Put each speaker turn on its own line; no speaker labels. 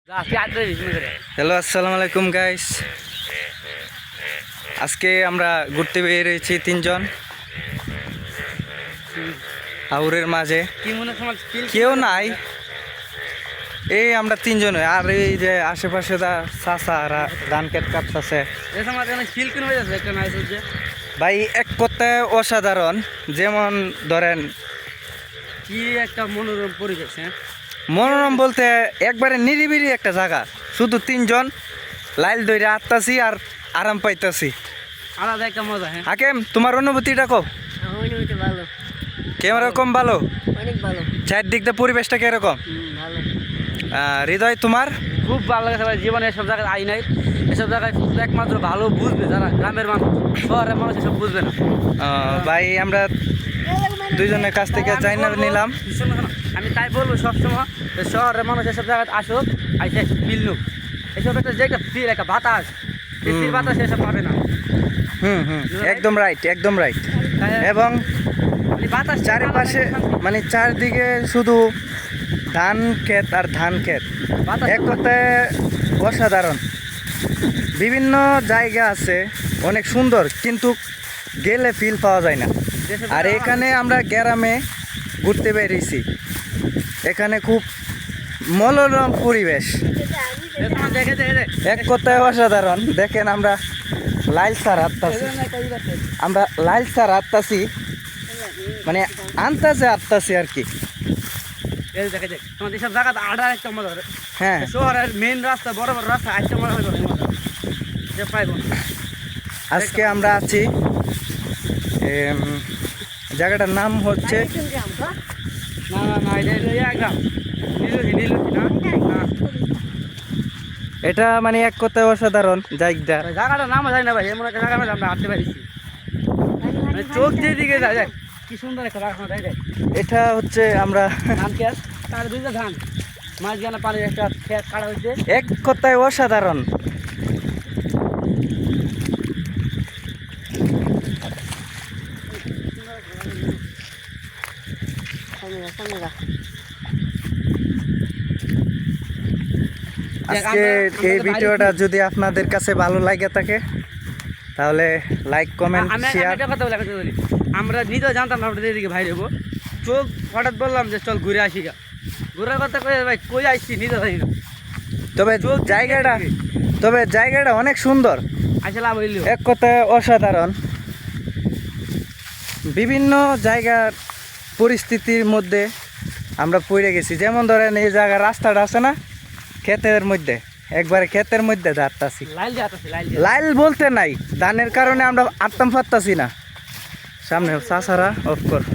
Hello, আসসালামু আলাইকুম guys. আজকে আমরা ঘুরতে বেরিয়ে রয়েছি তিনজন হাওরের মাঝে। কেউ নাই, এই আমরা তিনজন। আর এই যে আশেপাশে চাষা আর ধান ক্ষেত কাটতেছে ভাই, এক কথায় অসাধারণ। যেমন ধরেন
কি একটা মনোরম পরিবেশ।
মনোরম বলতে একবারে নিরিবিলি একটা জায়গা, শুধু তিনজন লাইল ধরে আটতাছি আর আরাম পাইতাছি।
আলাদা একটা মজা। হ্যাঁ,
হাকেম, তোমার অনুভূতিটা কো?
অনুভূতি ভালো,
কিরকম? ভালো,
অনেক ভালো।
চারদিক দিয়ে পরিবেশটা কিরকম?
ভালো,
হৃদয় তোমার?
খুব ভালো লাগছে ভাই। জীবনে এসব জায়গায় আই নাই। এসব জায়গায় একমাত্র ভালো বুঝবে যারা গ্রামের মানুষ, শহরের মানুষ এসব বুঝবে না।
ভাই, আমরা দুইজনের কাছ থেকে চাইনা নিলাম।
আমি তাই বলবো সবসময় যে শহরের মানুষ এসব জায়গায় আসুক, আইসে ফিল নুক। এসব একটা যে একটা ফিল, একটা বাতাস, এসির বাতাস এসব পাবে না।
একদম রাইট, একদম রাইট। এবং
বাতাস
চারিপাশে মানে চারদিকে শুধু ধান ক্ষেত আর ধান ক্ষেত, এক কথায় অসাধারণ। বিভিন্ন জায়গা আছে অনেক সুন্দর, কিন্তু গেলে ফিল পাওয়া যায় না। আর এখানে আমরা গ্রামে ঘুরতে বেরিয়েছি, এখানে খুব মনোরম পরিবেশ, এক কথায় অসাধারণ। দেখেন, আমরা লাইল সার আটতাছি, মানে আনতাছে আটতাছি আর কি।
তোমাদের সব জায়গা আডার একটা মজা।
হ্যাঁ,
শহরের মেইন রাস্তা, বড় বড় রাস্তা একটা মজা হবে যে পাইবো না।
আজকে আমরা আছি জায়গাটার নাম হচ্ছে
না না না, এটা গ্রাম নীলুহি না।
এটা মানে এক কথায় অসাধারণ জায়গা।
জায়গাটার নাম জানি না ভাই, এমন একটা জায়গা আমরা হাঁটতে পারিছি। মানে চোখ যেদিকে যায় দেখ কি সুন্দর একটা জায়গা দেখ।
এটা হচ্ছে আমরা
ধান খেত, তার দুইটা ধান, মাঝখানে পানির একটা খেত কাটা হয়েছে।
এক কথায় অসাধারণ। আজকে এই ভিডিওটা যদি আপনাদের কাছে ভালো লাগে থাকে তাহলে লাইক, কমেন্ট, শেয়ার।
একটা কথা বলি, আমরা নিজেও জানতাম না আমরা এদিকে ভাই দেবো। চোখ হঠাৎ বললাম যে চল ঘুরে আসি গা। ঘুরার কথা কই ভাই, কই আসছি নিজে জানি না।
তবে জায়গাটা অনেক সুন্দর,
আসলে বললি
এক কথায় অসাধারণ। বিভিন্ন জায়গার পরিস্থিতির মধ্যে আমরা পড়ে গেছি। যেমন ধরেন এই জায়গার রাস্তাটা আছে না, ক্ষেতের মধ্যে, একবারে ক্ষেতের মধ্যে দাঁড়াতাছি। লাইল বলতে নাই, ধানের কারণে আমরা আটতাম পারতাছি না। সামনে চাষারা অফ কর।